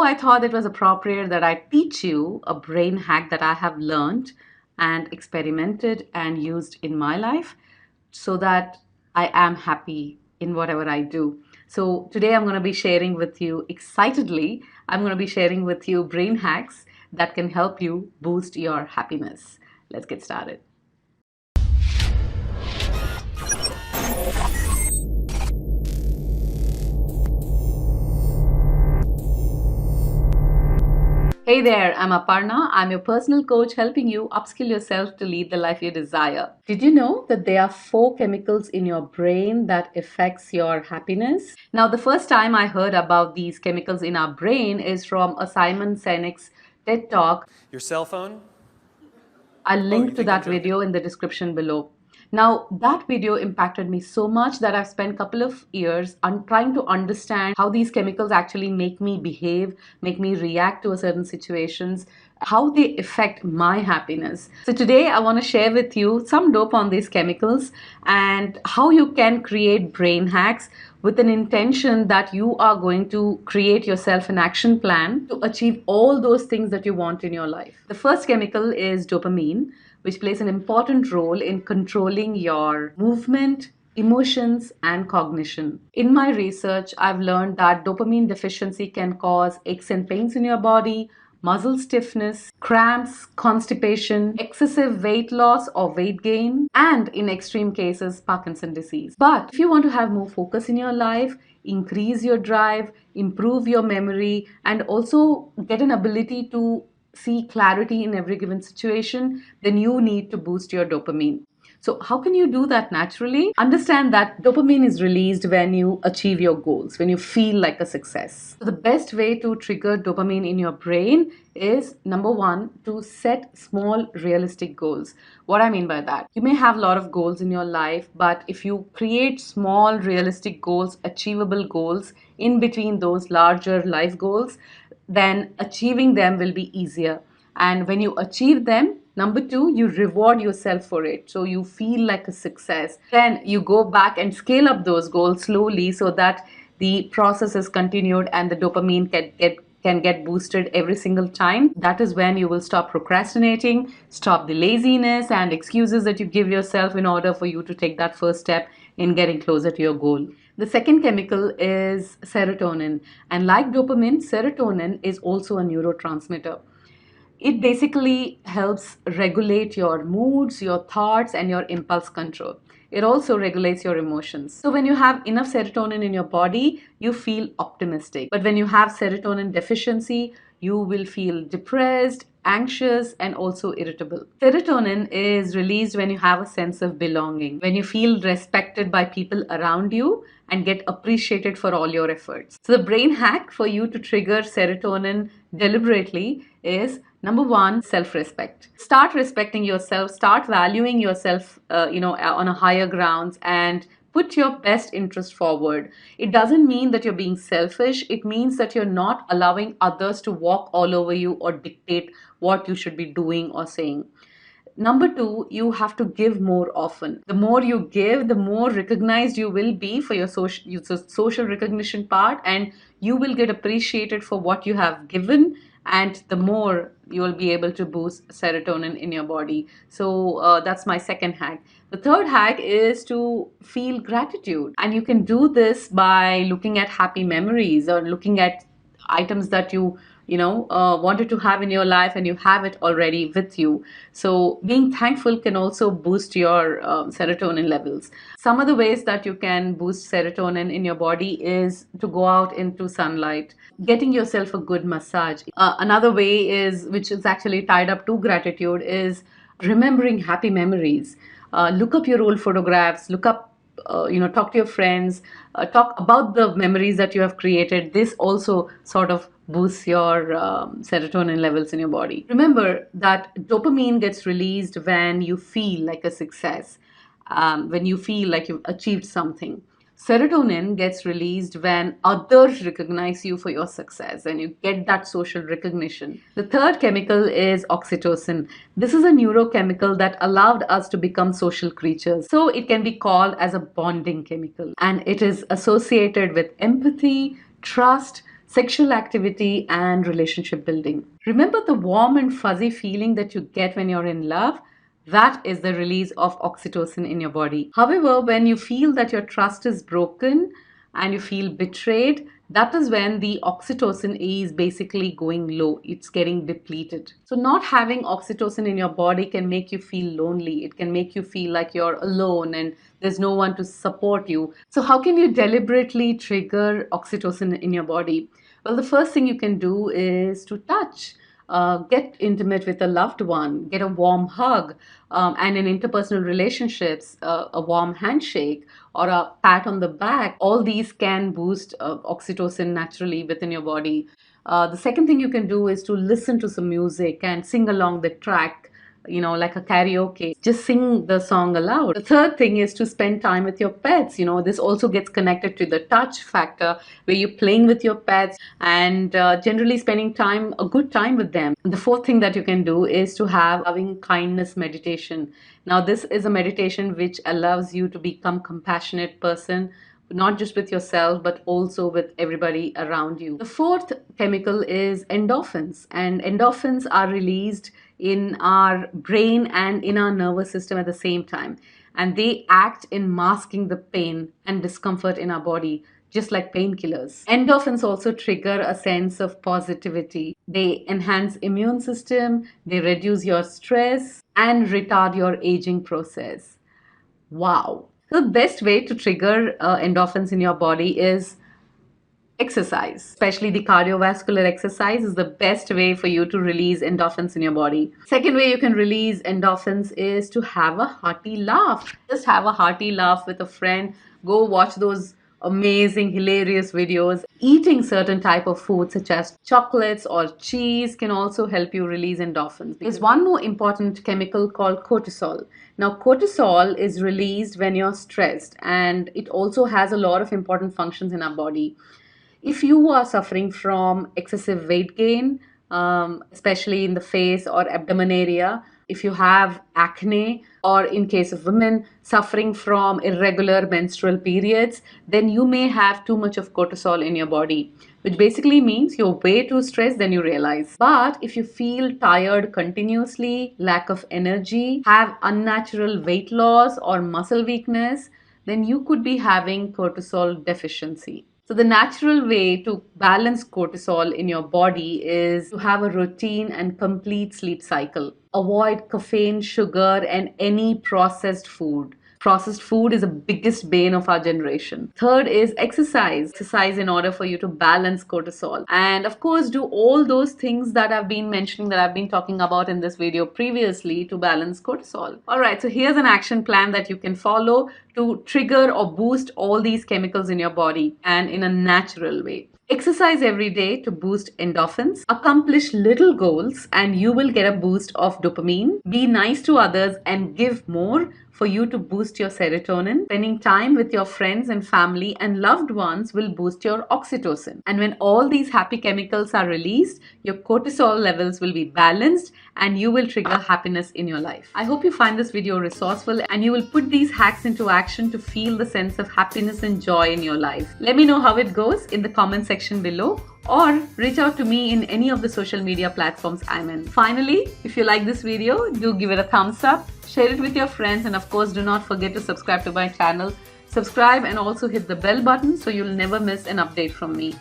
I thought it was appropriate that I teach you a brain hack that I have learned and experimented and used in my life so that I am happy in whatever I do. So today I'm going to be sharing with you excitedly, I'm going to be sharing with you brain hacks that can help you boost your happiness. Let's get started. Hey there, I'm Aparna. I'm your personal coach helping you upskill yourself to lead the life you desire. Did you know that there are 4 chemicals in your brain that affects your happiness? Now, the first time I heard about these chemicals in our brain is from a Simon Sinek's TED Talk. Your cell phone? I'll Oh, you link to think I'm that joking? video in the description below. Now, that video impacted me so much that I've spent a couple of years trying to understand how these chemicals actually make me behave, make me react to a certain situations, how they affect my happiness. So today I want to share with you some dope on these chemicals and how you can create brain hacks with an intention that you are going to create yourself an action plan to achieve all those things that you want in your life. The first chemical is dopamine, which plays an important role in controlling your movement, emotions, and cognition. In my research, I've learned that dopamine deficiency can cause aches and pains in your body, muscle stiffness, cramps, constipation, excessive weight loss or weight gain, and in extreme cases, Parkinson's disease. But if you want to have more focus in your life, increase your drive, improve your memory, and also get an ability to see clarity in every given situation, then you need to boost your dopamine. So, how can you do that naturally? Understand that dopamine is released when you achieve your goals, when you feel like a success. So, the best way to trigger dopamine in your brain is number one, to set small, realistic goals. What I mean by that, you may have a lot of goals in your life, but if you create small, realistic goals, achievable goals in between those larger life goals, then achieving them will be easier. And when you achieve them, number two, you reward yourself for it. So you feel like a success. Then you go back and scale up those goals slowly so that the process is continued and the dopamine can get boosted every single time. That is when you will stop procrastinating, stop the laziness and excuses that you give yourself in order for you to take that first step in getting closer to your goal. The second chemical is serotonin. And like dopamine, serotonin is also a neurotransmitter. It basically helps regulate your moods, your thoughts, and your impulse control. It also regulates your emotions. So, when you have enough serotonin in your body, you feel optimistic. But when you have serotonin deficiency, you will feel depressed, anxious, and also irritable. Serotonin is released when you have a sense of belonging, when you feel respected by people around you and get appreciated for all your efforts. So, the brain hack for you to trigger serotonin deliberately is number one, self-respect. Start respecting yourself, start valuing yourself, on a higher grounds and put your best interest forward. It doesn't mean that you're being selfish. It means that you're not allowing others to walk all over you or dictate what you should be doing or saying. Number two, you have to give more often. The more you give, the more recognized you will be for your social recognition part, and you will get appreciated for what you have given, and the more you will be able to boost serotonin in your body. So that's my second hack. The third hack is to feel gratitude, and you can do this by looking at happy memories or looking at items that you wanted to have in your life and you have it already with you. So being thankful can also boost your serotonin levels. Some of the ways that you can boost serotonin in your body is to go out into sunlight, getting yourself a good massage. Another way is, which is actually tied up to gratitude, is remembering happy memories. Look up your old photographs, look up talk to your friends, talk about the memories that you have created. This also sort of boosts your serotonin levels in your body. Remember that dopamine gets released when you feel like a success, when you feel like you've achieved something. Serotonin gets released when others recognize you for your success and you get that social recognition. The third chemical is oxytocin. This is a neurochemical that allowed us to become social creatures. So it can be called as a bonding chemical, and it is associated with empathy, trust, sexual activity, and relationship building. Remember the warm and fuzzy feeling that you get when you're in love? That is the release of oxytocin in your body. However, when you feel that your trust is broken and you feel betrayed, that is when the oxytocin is basically going low. It's getting depleted. So, not having oxytocin in your body can make you feel lonely. It can make you feel like you're alone and there's no one to support you. So, how can you deliberately trigger oxytocin in your body? Well, the first thing you can do is to touch. Get intimate with a loved one, get a warm hug, and in interpersonal relationships, a warm handshake or a pat on the back. All these can boost oxytocin naturally within your body. The second thing you can do is to listen to some music and sing along the track, like a karaoke. Just sing the song aloud. The third thing is to spend time with your pets. This also gets connected to the touch factor where you're playing with your pets and generally spending a good time with them. The fourth thing that you can do is to have loving kindness meditation. Now, this is a meditation which allows you to become compassionate person, not just with yourself, but also with everybody around you. The fourth chemical is endorphins, and endorphins are released in our brain and in our nervous system at the same time. And they act in masking the pain and discomfort in our body, just like painkillers. Endorphins also trigger a sense of positivity. They enhance immune system, they reduce your stress, and retard your aging process. Wow. The best way to trigger endorphins in your body is exercise, especially the cardiovascular exercise is the best way for you to release endorphins in your body. Second way you can release endorphins is to have a hearty laugh. Just have a hearty laugh with a friend. Go watch those amazing, hilarious videos. Eating certain type of food such as chocolates or cheese can also help you release endorphins. There's one more important chemical called cortisol. Now, cortisol is released when you're stressed, and it also has a lot of important functions in our body. If you are suffering from excessive weight gain, especially in the face or abdomen area, if you have acne, or in case of women suffering from irregular menstrual periods, then you may have too much of cortisol in your body, which basically means you're way too stressed than you realize. But if you feel tired continuously, lack of energy, have unnatural weight loss or muscle weakness, then you could be having cortisol deficiency. So the natural way to balance cortisol in your body is to have a routine and complete sleep cycle. Avoid caffeine, sugar, and any processed food. Processed food is the biggest bane of our generation. Third is exercise. Exercise in order for you to balance cortisol. And of course, do all those things that I've been mentioning, that I've been talking about in this video previously to balance cortisol. Alright, so here's an action plan that you can follow to trigger or boost all these chemicals in your body and in a natural way. Exercise every day to boost endorphins. Accomplish little goals and you will get a boost of dopamine. Be nice to others and give more for you to boost your serotonin. Spending time with your friends and family and loved ones will boost your oxytocin. And when all these happy chemicals are released, your cortisol levels will be balanced and you will trigger happiness in your life. I hope you find this video resourceful and you will put these hacks into action to feel the sense of happiness and joy in your life. Let me know how it goes in the comment section below, or reach out to me in any of the social media platforms I'm in. Finally, if you like this video, do give it a thumbs up, share it with your friends, and of course do not forget to subscribe to my channel. Subscribe and also hit the bell button so you'll never miss an update from me.